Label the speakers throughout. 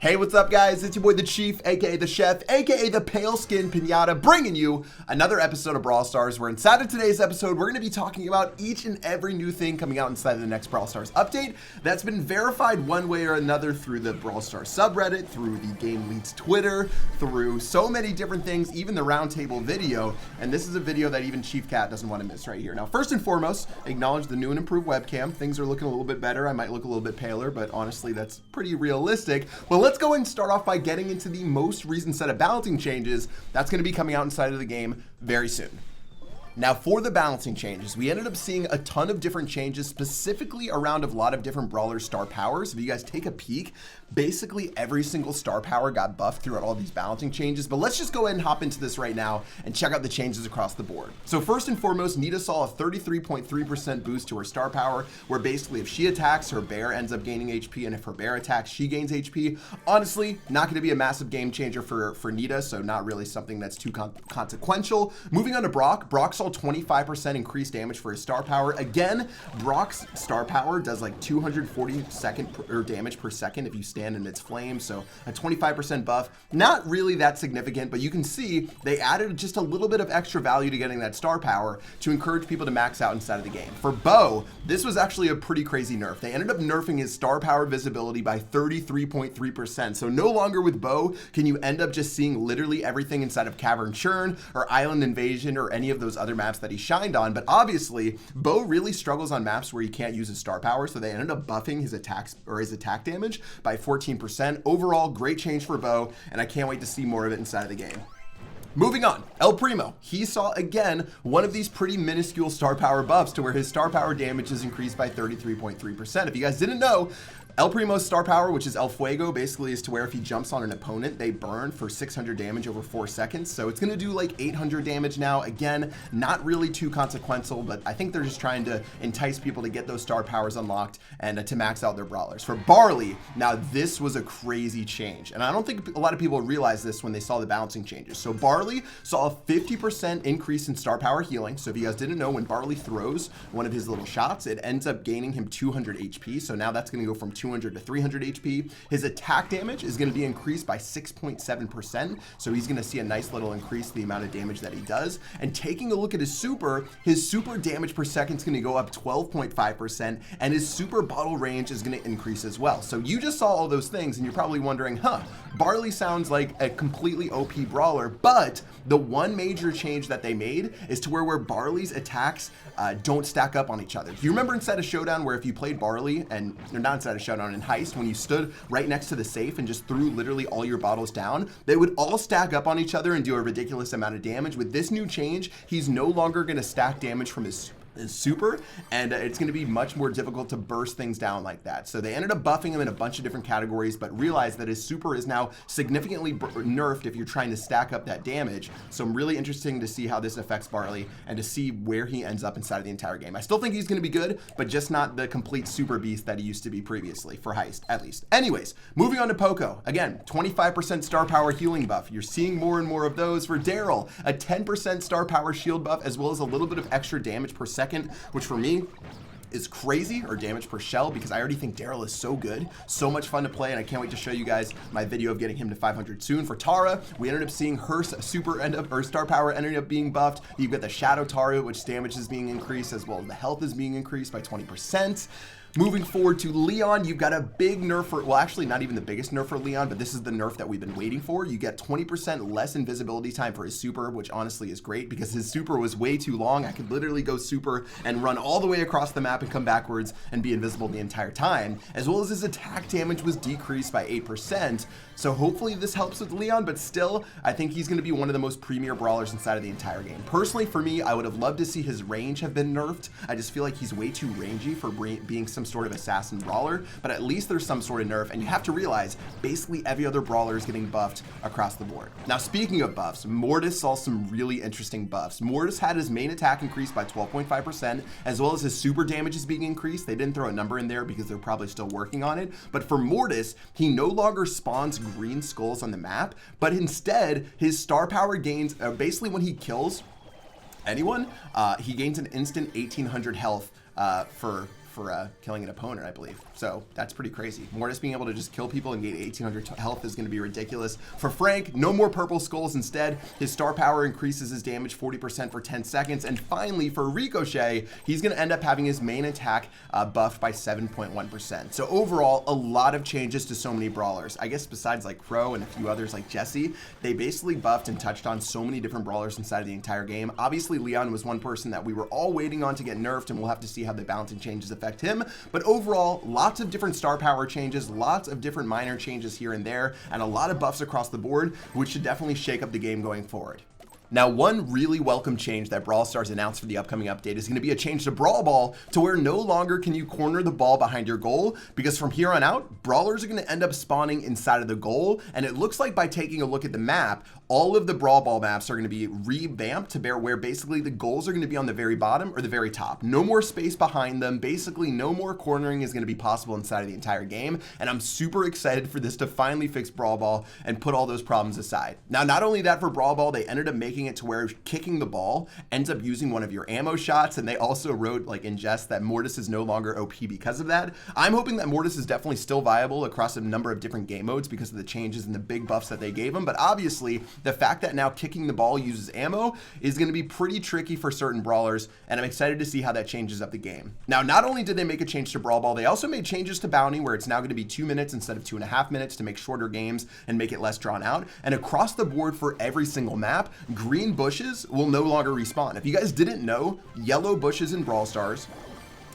Speaker 1: Hey, what's up, guys? It's your boy, the Chief, aka the Chef, aka the Pale Skin Pinata, bringing you another episode of Brawl Stars, where inside of today's episode, we're going to be talking about each and every new thing coming out inside of the next Brawl Stars update that's been verified one way or another through the Brawl Stars subreddit, through the Game Lead's Twitter, through so many different things, even the roundtable video. And this is a video that even Chief Cat doesn't want to miss right here. Now, first and foremost, acknowledge the new and improved webcam. Things are looking a little bit better. I might look a little bit paler, but honestly, that's pretty realistic. But let's go and start off by getting into the most recent set of balancing changes that's going to be coming out inside of the game very soon. Now, for the balancing changes, we ended up seeing a ton of different changes, specifically around a lot of different Brawler star powers. If you guys take a peek, basically every single star power got buffed throughout all these balancing changes. But let's just go ahead and hop into this right now and check out the changes across the board. So first and foremost, Nita saw a 33.3% boost to her star power, where basically if she attacks, her bear ends up gaining HP, and if her bear attacks, she gains HP. Honestly, not going to be a massive game changer for Nita, so not really something that's too consequential. Moving on to Brock. Brock saw 25% increased damage for his star power. Again, Brock's star power does like 240 damage per second if you stand in its flame, so a 25% buff. Not really that significant, but you can see they added just a little bit of extra value to getting that star power to encourage people to max out inside of the game. For Bo, this was actually a pretty crazy nerf. They ended up nerfing his star power visibility by 33.3%, so no longer with Bo can you end up just seeing literally everything inside of Cavern Churn or Island Invasion or any of those other maps that he shined on. But obviously Bo really struggles on maps where you can't use his star power, so they ended up buffing his attacks or his attack damage by 14%. Overall, great change for Bo, and I can't wait to see more of it inside of the game. Moving on, El Primo. He saw, again, one of these pretty minuscule star power buffs to where his star power damage is increased by 33.3%. If you guys didn't know, El Primo's star power, which is El Fuego, basically is to where if he jumps on an opponent, they burn for 600 damage over 4 seconds. So it's going to do like 800 damage now. Again, not really too consequential, but I think they're just trying to entice people to get those star powers unlocked and to max out their brawlers. For Barley, now this was a crazy change, and I don't think a lot of people realized this when they saw the balancing changes. So Barley saw a 50% increase in star power healing. So if you guys didn't know, when Barley throws one of his little shots, it ends up gaining him 200 HP. So now that's going to go from 200 to 300 HP. His attack damage is going to be increased by 6.7%. So he's going to see a nice little increase in the amount of damage that he does. And taking a look at his super damage per second is going to go up 12.5%, and his super bottle range is going to increase as well. So you just saw all those things, and you're probably wondering, Barley sounds like a completely OP brawler, but the one major change that they made is to where Barley's attacks don't stack up on each other. Do you remember inside of Showdown where if you played Barley, and or not inside of Showdown, in Heist, when you stood right next to the safe and just threw literally all your bottles down, they would all stack up on each other and do a ridiculous amount of damage? With this new change, he's no longer going to stack damage from his super, and it's going to be much more difficult to burst things down like that. So they ended up buffing him in a bunch of different categories, but realized that his super is now significantly nerfed if you're trying to stack up that damage. So I'm really interested to see how this affects Barley and to see where he ends up inside of the entire game. I still think he's going to be good, but just not the complete super beast that he used to be previously, for Heist at least. Anyways, moving on to Poco. Again, 25% star power healing buff. You're seeing more and more of those. For Daryl, a 10% star power shield buff, as well as a little bit of extra damage per second, which for me is crazy, or damage per shell, because I already think Daryl is so good, so much fun to play, and I can't wait to show you guys my video of getting him to 500 soon. For Tara, we ended up seeing her star power ended up being buffed. You've got the Shadow Tara, which damage is being increased, as well as the health is being increased by 20%. Moving forward to Leon, you've got a big nerf for, well, actually not even the biggest nerf for Leon, but this is the nerf that we've been waiting for. You get 20% less invisibility time for his super, which honestly is great because his super was way too long. I could literally go super and run all the way across the map and come backwards and be invisible the entire time, as well as his attack damage was decreased by 8%. So hopefully this helps with Leon, but still, I think he's going to be one of the most premier brawlers inside of the entire game. Personally, for me, I would have loved to see his range have been nerfed. I just feel like he's way too rangy for being some sort of assassin brawler, but at least there's some sort of nerf, and you have to realize basically every other brawler is getting buffed across the board. Now, speaking of buffs, Mortis saw some really interesting buffs. Mortis had his main attack increased by 12.5%, as well as his super damage is being increased. They didn't throw a number in there because they're probably still working on it, but for Mortis, he no longer spawns green skulls on the map, but instead his star power gains basically when he kills anyone, he gains an instant 1800 health for for killing an opponent, I believe. So that's pretty crazy. Mortis being able to just kill people and gain 1800 health is going to be ridiculous. For Frank, no more purple skulls. Instead, his star power increases his damage 40% for 10 seconds. And finally, for Ricochet, he's going to end up having his main attack buffed by 7.1%. So overall, a lot of changes to so many brawlers. I guess besides like Crow and a few others like Jesse, they basically buffed and touched on so many different brawlers inside of the entire game. Obviously, Leon was one person that we were all waiting on to get nerfed, and we'll have to see how the balancing changes affect him. But overall, lots of different star power changes, lots of different minor changes here and there, and a lot of buffs across the board, which should definitely shake up the game going forward. Now, one really welcome change that Brawl Stars announced for the upcoming update is going to be a change to Brawl Ball, to where no longer can you corner the ball behind your goal, because from here on out, brawlers are going to end up spawning inside of the goal. And it looks like by taking a look at the map, all of the Brawl Ball maps are going to be revamped to where basically the goals are going to be on the very bottom or the very top. No more space behind them. Basically, no more cornering is going to be possible inside of the entire game. And I'm super excited for this to finally fix Brawl Ball and put all those problems aside. Now, not only that, for Brawl Ball, they ended up making it to where kicking the ball ends up using one of your ammo shots. And they also wrote, like in jest, that Mortis is no longer OP because of that. I'm hoping that Mortis is definitely still viable across a number of different game modes because of the changes and the big buffs that they gave him. But obviously, the fact that now kicking the ball uses ammo is going to be pretty tricky for certain brawlers, and I'm excited to see how that changes up the game. Now, not only did they make a change to Brawl Ball, they also made changes to Bounty, where it's now going to be 2 minutes instead of 2.5 minutes to make shorter games and make it less drawn out. And across the board for every single map, green bushes will no longer respawn. If you guys didn't know, yellow bushes in Brawl Stars,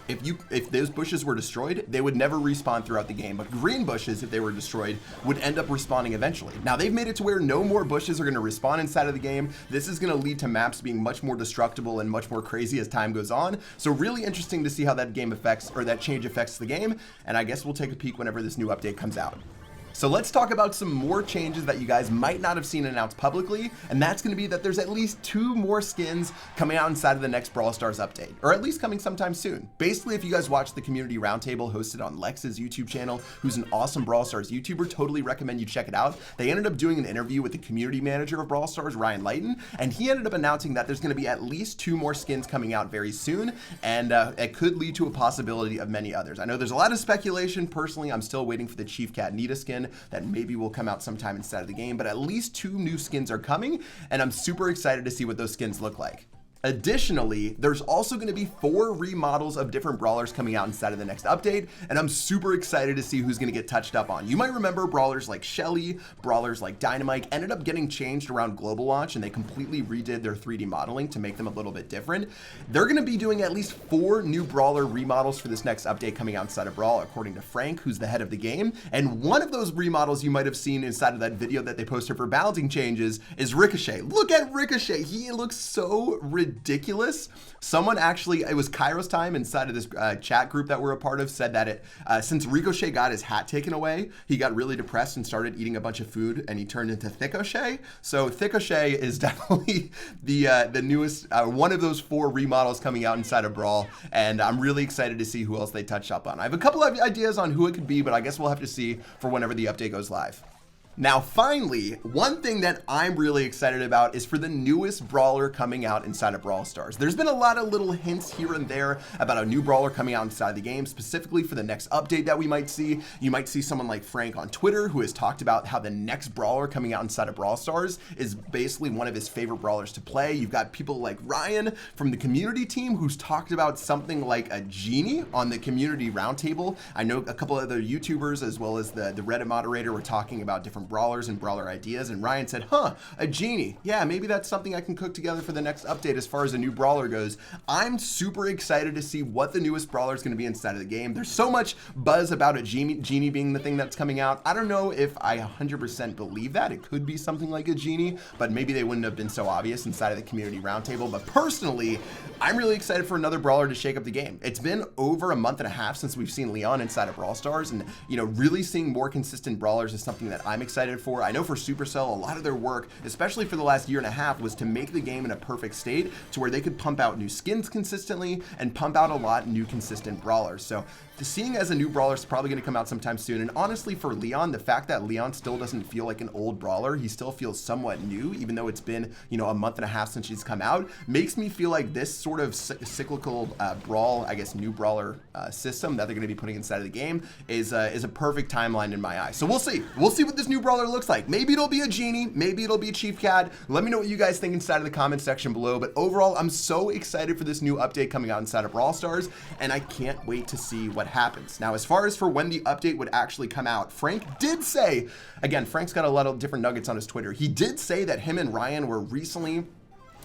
Speaker 1: if those bushes were destroyed, they would never respawn throughout the game. But green bushes, if they were destroyed, would end up respawning eventually. Now, they've made it to where no more bushes are going to respawn inside of the game. This is going to lead to maps being much more destructible and much more crazy as time goes on. So really interesting to see how that game affects, or that change affects the game. And I guess we'll take a peek whenever this new update comes out. So let's talk about some more changes that you guys might not have seen announced publicly, and that's going to be that there's at least 2 more skins coming out inside of the next Brawl Stars update, or at least coming sometime soon. Basically, if you guys watch the community roundtable hosted on Lex's YouTube channel, who's an awesome Brawl Stars YouTuber, totally recommend you check it out. They ended up doing an interview with the community manager of Brawl Stars, Ryan Lighton, and he ended up announcing that there's going to be at least 2 more skins coming out very soon, and it could lead to a possibility of many others. I know there's a lot of speculation. Personally, I'm still waiting for the Chief Cat Nita skin that maybe will come out sometime inside of the game, but at least 2 new skins are coming, and I'm super excited to see what those skins look like. Additionally, there's also going to be 4 remodels of different brawlers coming out inside of the next update, and I'm super excited to see who's going to get touched up on. You might remember brawlers like Shelly, brawlers like Dynamite ended up getting changed around global launch, and they completely redid their 3D modeling to make them a little bit different. They're going to be doing at least 4 new brawler remodels for this next update coming out inside of Brawl, according to Frank, who's the head of the game. And one of those remodels you might have seen inside of that video that they posted for balancing changes is Ricochet. Look at Ricochet. He looks so ridiculous. Someone actually, it was Kairos Time inside of this chat group that we're a part of, said that since Ricochet got his hat taken away, he got really depressed and started eating a bunch of food, and he turned into Thickochet. So Thickochet is definitely the newest one of those 4 remodels coming out inside of Brawl, and I'm really excited to see who else they touch up on. I have a couple of ideas on who it could be, but I guess we'll have to see for whenever the update goes live. Now, finally, one thing that I'm really excited about is for the newest brawler coming out inside of Brawl Stars. There's been a lot of little hints here and there about a new brawler coming out inside the game, specifically for the next update that we might see. You might see someone like Frank on Twitter, who has talked about how the next brawler coming out inside of Brawl Stars is basically one of his favorite brawlers to play. You've got people like Ryan from the community team, who's talked about something like a genie on the community roundtable. I know a couple other YouTubers, as well as the Reddit moderator, were talking about different brawlers and brawler ideas, and Ryan said, a genie. Yeah, maybe that's something I can cook together for the next update as far as a new brawler goes. I'm super excited to see what the newest brawler is going to be inside of the game. There's so much buzz about a genie being the thing that's coming out. I don't know if I 100% believe that. It could be something like a genie, but maybe they wouldn't have been so obvious inside of the community roundtable. But personally, I'm really excited for another brawler to shake up the game. It's been over a month and a half since we've seen Leon inside of Brawl Stars, and really seeing more consistent brawlers is something that I'm excited for. I know for Supercell, a lot of their work, especially for the last year and a half, was to make the game in a perfect state to where they could pump out new skins consistently and pump out a lot new consistent brawlers. So seeing as a new brawler is probably going to come out sometime soon. And honestly, for Leon, the fact that Leon still doesn't feel like an old brawler, he still feels somewhat new, even though it's been, you know, a month and a half since she's come out, makes me feel like this sort of cyclical brawl, I guess, new brawler system that they're going to be putting inside of the game is a perfect timeline in my eyes. So we'll see. We'll see what this new brawler looks like. Maybe it'll be a genie. Maybe it'll be a Chief Cat. Let me know what you guys think inside of the comment section below. But overall, I'm so excited for this new update coming out inside of Brawl Stars, and I can't wait to see what happens. Now, as far as for when the update would actually come out, Frank did say, again, Frank's got a lot of different nuggets on his Twitter. He did say that him and Ryan were recently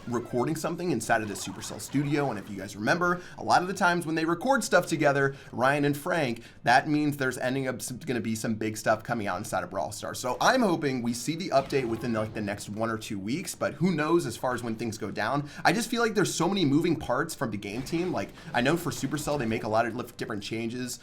Speaker 1: recording something inside of the Supercell studio, and if you guys remember, a lot of the times when they record stuff together, Ryan and Frank, that means there's ending up going to be some big stuff coming out inside of Brawl Stars. So I'm hoping we see the update within like the next 1 or 2 weeks, but who knows as far as when things go down. I just feel like there's so many moving parts from the game team. Like, I know for Supercell they make a lot of different changes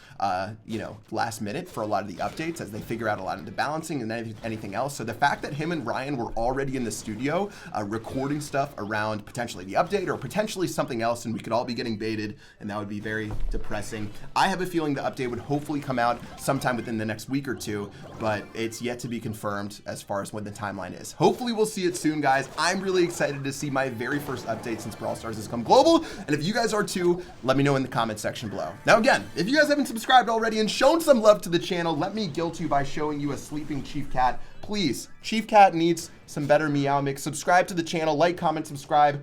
Speaker 1: you know, last minute for a lot of the updates as they figure out a lot of the balancing and anything else. So the fact that him and Ryan were already in the studio recording stuff around potentially the update or potentially something else, and we could all be getting baited, and that would be very depressing. I have a feeling the update would hopefully come out sometime within the next week or two, but it's yet to be confirmed as far as when the timeline is. Hopefully we'll see it soon, guys. I'm really excited to see my very first update since Brawl Stars has come global, and if you guys are too, let me know in the comment section below. Now again, if you guys haven't subscribed already and shown some love to the channel, let me guilt you by showing you a sleeping Chief Cat. Please, Chief Cat needs some better meow mix. Subscribe to the channel, like, comment, subscribe,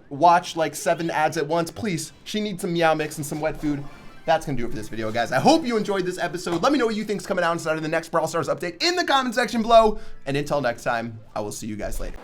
Speaker 1: watch like 7 ads at once. Please, she needs some meow mix and some wet food. That's gonna do it for this video, guys. I hope you enjoyed this episode. Let me know what you think's coming out inside of the next Brawl Stars update in the comment section below. And until next time, I will see you guys later.